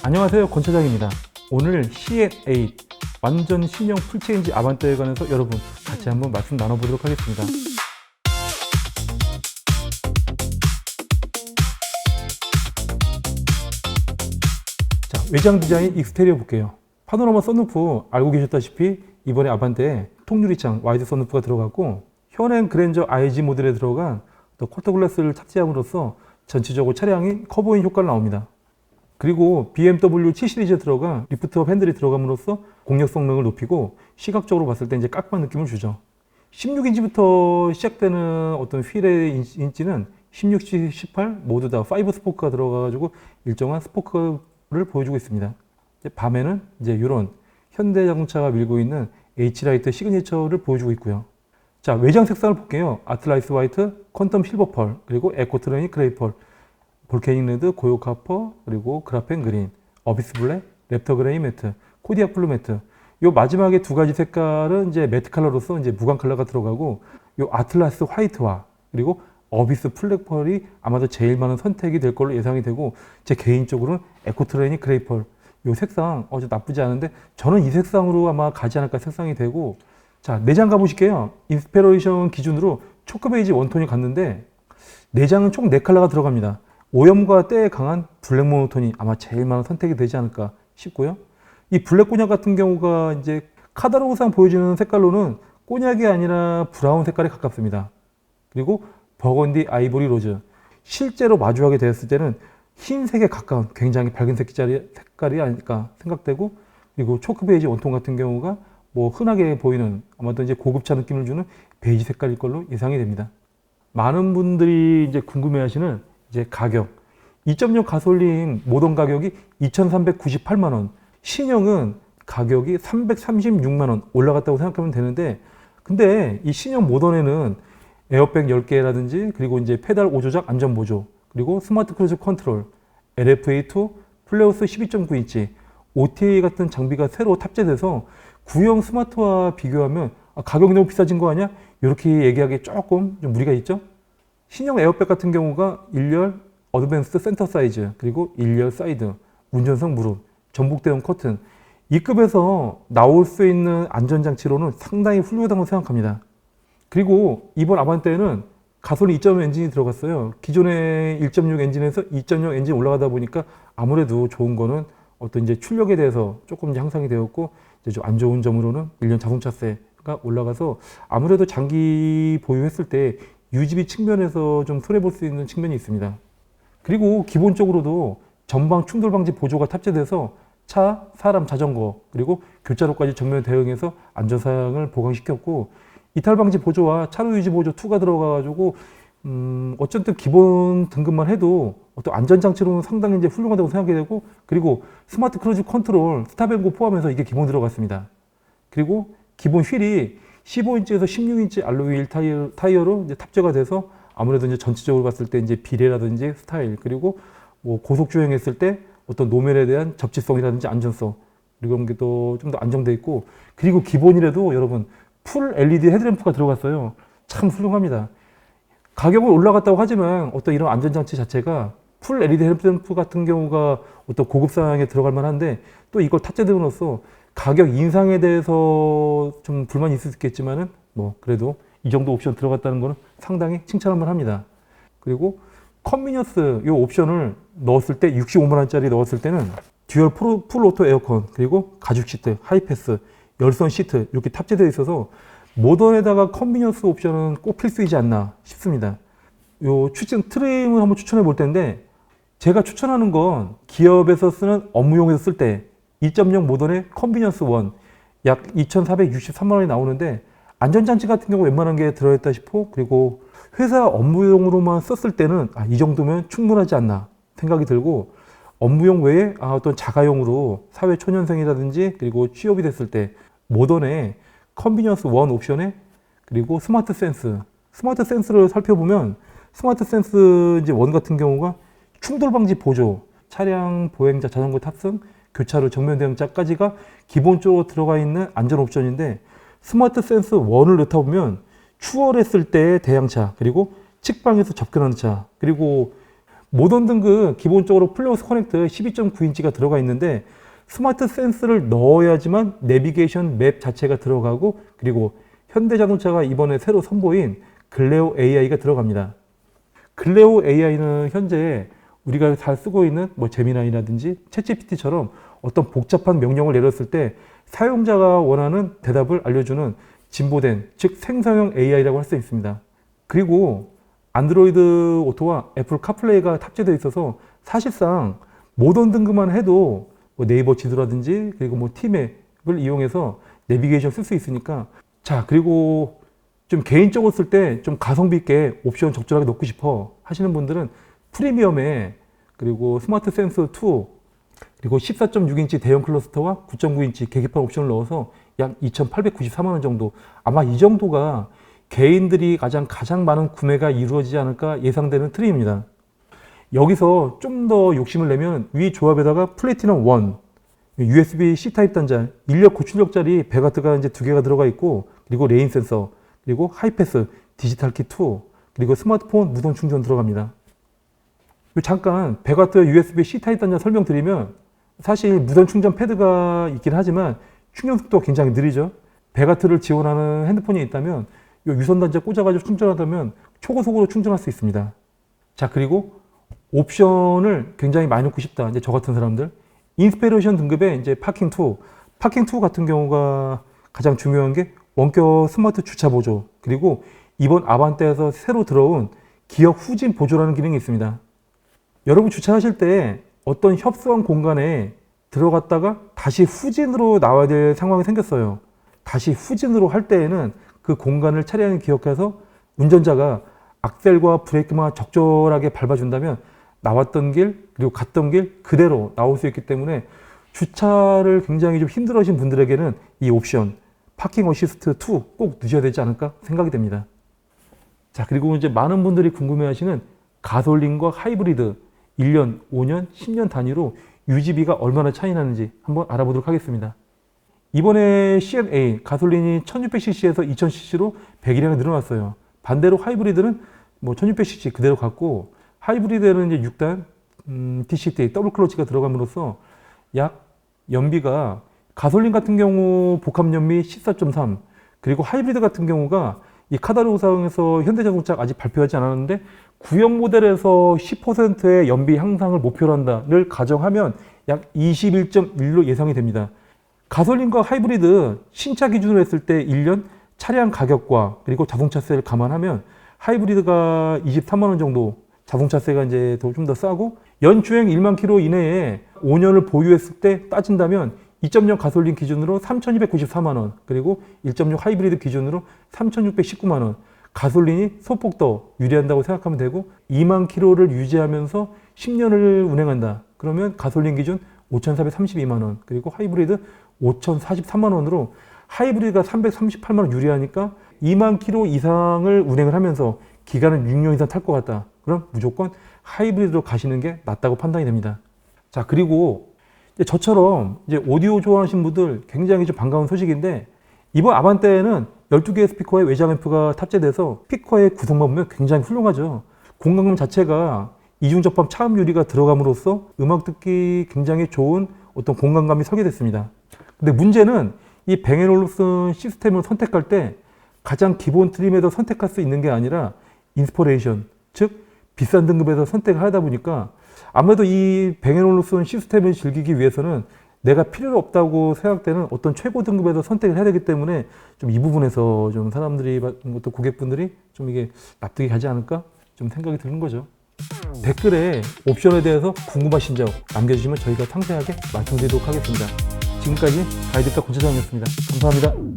안녕하세요, 권 차장입니다. 오늘 C8 완전 신형 풀체인지 아반떼에 관해서 여러분 같이 한번 말씀 나눠보도록 하겠습니다. 자, 외장 디자인 익스테리어 볼게요. 파노라마 썬루프 알고 계셨다시피 이번에 아반떼에 통유리창 와이드 썬루프가 들어갔고, 현행 그랜저 IG 모델에 들어간 또 쿼터 글라스를 탑재함으로써 전체적으로 차량이 커브인 효과를 나옵니다. 그리고 BMW 7 시리즈에 들어간 리프트업 핸들이 들어감으로써 공력 성능을 높이고 시각적으로 봤을 때 이제 깔끔한 느낌을 주죠. 16인치부터 시작되는 어떤 휠의 인치는 16, 18 모두 다 5 스포크가 들어가가지고 일정한 스포크를 보여주고 있습니다. 이제 밤에는 이제 이런 현대자동차가 밀고 있는 H라이트 시그니처를 보여주고 있고요. 자, 외장 색상을 볼게요. 아틀라이스 화이트, 퀀텀 실버 펄, 그리고 에코트로닉 그레이 펄, 볼케닉 레드, 고요 카퍼, 그리고 그라펜 그린, 어비스 블랙, 랩터 그레이 매트, 코디악 블루 매트. 요 마지막에 두 가지 색깔은 이제 매트 컬러로서 이제 무광 컬러가 들어가고, 요 아틀라스 화이트와 그리고 어비스 블랙 펄이 아마도 제일 많은 선택이 될 걸로 예상이 되고, 제 개인적으로는 에코트로닉 그레이 펄 요 색상 나쁘지 않은데 저는 이 색상으로 아마 가지 않을까 색상이 되고. 자, 내장 가보실게요. 인스피레이션 기준으로 초크 베이지 원톤이 갔는데 내장은 총 4컬러가 들어갑니다. 오염과 때에 강한 블랙 모노톤이 아마 제일 많은 선택이 되지 않을까 싶고요. 이 블랙 꼬냑 같은 경우가 이제 카탈로그상 보여지는 색깔로는 꼬냑이 아니라 브라운 색깔에 가깝습니다. 그리고 버건디 아이보리 로즈, 실제로 마주하게 되었을 때는 흰색에 가까운 굉장히 밝은 색깔이 아닐까 생각되고, 그리고 초크 베이지 원톤 같은 경우가 뭐 흔하게 보이는 아마도 이제 고급차 느낌을 주는 베이지 색깔일 걸로 예상이 됩니다. 많은 분들이 이제 궁금해하시는 이제 가격. 2.0 가솔린 모던 가격이 2,398만 원, 신형은 가격이 336만 원 올라갔다고 생각하면 되는데, 근데 이 신형 모던에는 에어백 10개라든지 그리고 이제 페달 5조작 안전 보조, 그리고 스마트 크루즈 컨트롤, LFA2, 플레오스 12.9인치, OTA 같은 장비가 새로 탑재돼서 구형 스마트와 비교하면 가격이 너무 비싸진 거 아니야? 이렇게 얘기하기에 조금 좀 무리가 있죠? 신형 에어백 같은 경우가 1열 어드밴스드 센터 사이즈, 그리고 1열 사이드, 운전석 무릎, 전복 대용 커튼, 이 급에서 나올 수 있는 안전장치로는 상당히 훌륭하다고 생각합니다. 그리고 이번 아반떼에는 가솔린 2.0 엔진이 들어갔어요. 기존의 1.6 엔진에서 2.0 엔진 올라가다 보니까 아무래도 좋은 거는 어떤 이제 출력에 대해서 조금 이제 향상이 되었고, 이제 좀 안 좋은 점으로는 1년 자동차세가 올라가서 아무래도 장기 보유했을 때 유지비 측면에서 좀 손해볼 수 있는 측면이 있습니다. 그리고 기본적으로도 전방 충돌 방지 보조가 탑재돼서 차, 사람, 자전거, 그리고 교차로까지 정면 대응해서 안전사양을 보강시켰고, 이탈 방지 보조와 차로 유지 보조 2가 들어가가지고 어쨌든 기본 등급만 해도 어떤 안전장치로는 상당히 이제 훌륭하다고 생각이 되고, 그리고 스마트 크루즈 컨트롤, 스탑앤고 포함해서 이게 기본 들어갔습니다. 그리고 기본 휠이 15인치에서 16인치 알로이 휠 타이어로 이제 탑재가 돼서 아무래도 이제 전체적으로 봤을 때 이제 비례라든지 스타일, 그리고 뭐 고속 주행했을 때 어떤 노면에 대한 접지성이라든지 안전성, 이런 게 또 좀 더 안정돼 있고, 그리고 기본이라도 여러분 풀 LED 헤드램프가 들어갔어요. 참 훌륭합니다. 가격은 올라갔다고 하지만 어떤 이런 안전장치 자체가 풀 LED 헤드램프 같은 경우가 어떤 고급 사양에 들어갈 만한데, 또 이걸 탑재됨으로써 가격 인상에 대해서 좀 불만이 있을 수 있겠지만은 뭐 그래도 이 정도 옵션 들어갔다는 거는 상당히 칭찬할 만합니다. 그리고 컨비니언스 이 옵션을 넣었을 때 65만 원짜리 넣었을 때는 듀얼 풀 오토 에어컨, 그리고 가죽 시트, 하이패스, 열선 시트 이렇게 탑재되어 있어서 모던에다가 컨비니언스 옵션은 꼭 필수이지 않나 싶습니다. 요 추천 트림을 한번 추천해 볼 텐데, 제가 추천하는 건 기업에서 쓰는 업무용에서 쓸 때 2.0 모던의 컨비니언스 1 약 2,463만 원이 나오는데, 안전장치 같은 경우 웬만한 게 들어있다 싶고, 그리고 회사 업무용으로만 썼을 때는 이 정도면 충분하지 않나 생각이 들고, 업무용 외에 어떤 자가용으로 사회 초년생이라든지 그리고 취업이 됐을 때 모던의 컨비니언스 1 옵션에, 그리고 스마트 센스를 살펴보면 스마트 센스 이제 1 같은 경우가 충돌 방지 보조, 차량 보행자 자전거 탑승, 교차로 정면 대응자까지가 기본적으로 들어가 있는 안전 옵션인데, 스마트 센스 1을 넣다 보면 추월했을 때의 대항차, 그리고 측방에서 접근하는 차, 그리고 모던 등급 기본적으로 플러스 커넥터 12.9인치가 들어가 있는데 스마트 센스를 넣어야지만 내비게이션 맵 자체가 들어가고 그리고 현대자동차가 이번에 새로 선보인 글레오 AI가 들어갑니다. 글레오 AI는 현재 우리가 잘 쓰고 있는 뭐 제미나이라든지 챗GPT처럼 어떤 복잡한 명령을 내렸을 때 사용자가 원하는 대답을 알려주는 진보된 즉 생성형 AI라고 할 수 있습니다. 그리고 안드로이드 오토와 애플 카플레이가 탑재되어 있어서 사실상 모던 등급만 해도 뭐 네이버 지도라든지 그리고 뭐 티맵을 이용해서 내비게이션 쓸 수 있으니까 자 그리고 좀 개인적으로 쓸 때 좀 가성비 있게 옵션 적절하게 넣고 싶어 하시는 분들은 프리미엄에 그리고 스마트 센스 2 그리고 14.6인치 대형 클러스터와 9.9인치 계기판 옵션을 넣어서 약 2,894만 원 정도 아마 이 정도가 개인들이 가장 많은 구매가 이루어지지 않을까 예상되는 트림입니다. 여기서 좀 더 욕심을 내면 위 조합에다가 플래티넘 1 USB-C 타입 단자 인력 고출력짜리 배가트가 이제 2개가 들어가 있고 그리고 레인 센서 그리고 하이패스 디지털 키 2 그리고 스마트폰 무선 충전 들어갑니다. 잠깐 배가트 USB-C 타입 단자 설명드리면 사실 무선 충전 패드가 있긴 하지만 충전 속도가 굉장히 느리죠. 배가트를 지원하는 핸드폰이 있다면 이 유선 단자 꽂아가지고 충전하다면 초고속으로 충전할 수 있습니다. 자 그리고 옵션을 굉장히 많이 넣고 싶다. 이제 저 같은 사람들 인스피레이션 등급의 이제 파킹 2 같은 경우가 가장 중요한 게 원격 스마트 주차 보조 그리고 이번 아반떼에서 새로 들어온 기어 후진 보조라는 기능이 있습니다. 여러분 주차하실 때 어떤 협소한 공간에 들어갔다가 다시 후진으로 나와야 될 상황이 생겼어요. 다시 후진으로 할 때에는 그 공간을 차례하는 기억해서 운전자가 악셀과 브레이크만 적절하게 밟아준다면 나왔던 길 그리고 갔던 길 그대로 나올 수 있기 때문에 주차를 굉장히 좀 힘들어하신 분들에게는 이 옵션 파킹 어시스트 2 꼭 넣으셔야 되지 않을까 생각이 됩니다. 자 그리고 이제 많은 분들이 궁금해하시는 가솔린과 하이브리드 1년, 5년, 10년 단위로 유지비가 얼마나 차이 나는지 한번 알아보도록 하겠습니다. 이번에 CNA 가솔린이 1600cc에서 2000cc로 배기량이 늘어났어요. 반대로 하이브리드는 뭐 1600cc 그대로 갔고 하이브리드에는 이제 6단 DCT 더블 클러치가 들어감으로써 약 연비가 가솔린 같은 경우 복합 연비 14.3 그리고 하이브리드 같은 경우가 이 카다로그상에서 현대자동차가 아직 발표하지 않았는데 구형 모델에서 10%의 연비 향상을 목표로 한다를 가정하면 약 21.1로 예상이 됩니다. 가솔린과 하이브리드 신차 기준으로 했을 때 1년 차량 가격과 그리고 자동차세를 감안하면 하이브리드가 23만 원 정도 자동차세가 이제 좀 더 싸고 연주행 1만 킬로 이내에 5년을 보유했을 때 따진다면 2.0 가솔린 기준으로 3,294만 원 그리고 1.6 하이브리드 기준으로 3,619만 원 가솔린이 소폭 더 유리한다고 생각하면 되고 2만 킬로를 유지하면서 10년을 운행한다. 그러면 가솔린 기준 5,432만 원 그리고 하이브리드 5,043만 원으로 하이브리드가 338만 원 유리하니까 2만 킬로 이상을 운행을 하면서 기간은 6년 이상 탈 것 같다. 그럼 무조건 하이브리드로 가시는 게 낫다고 판단이 됩니다. 자 그리고 저처럼 이제 오디오 좋아하시는 분들 굉장히 좀 반가운 소식인데 이번 아반떼에는 12개의 스피커에 외장 앰프가 탑재돼서 스피커의 구성만 보면 굉장히 훌륭하죠. 공간감 자체가 이중 접합 차음 유리가 들어감으로써 음악 듣기 굉장히 좋은 어떤 공간감이 설계됐습니다. 근데 문제는 이 뱅앤올uf슨 시스템을 선택할 때 가장 기본 트림에서 선택할 수 있는 게 아니라 인스퍼레이션, 즉 비싼 등급에서 선택을 하다 보니까 아무래도 이 뱅앤올uf슨 시스템을 즐기기 위해서는 내가 필요가 없다고 생각되는 어떤 최고 등급에서 선택을 해야 되기 때문에 좀 이 부분에서 좀 사람들이 또 고객분들이 좀 이게 납득이 가지 않을까 좀 생각이 드는 거죠. 댓글에 옵션에 대해서 궁금하신 점 남겨주시면 저희가 상세하게 말씀드리도록 하겠습니다. 지금까지 가이드카 권차장이었습니다. 감사합니다.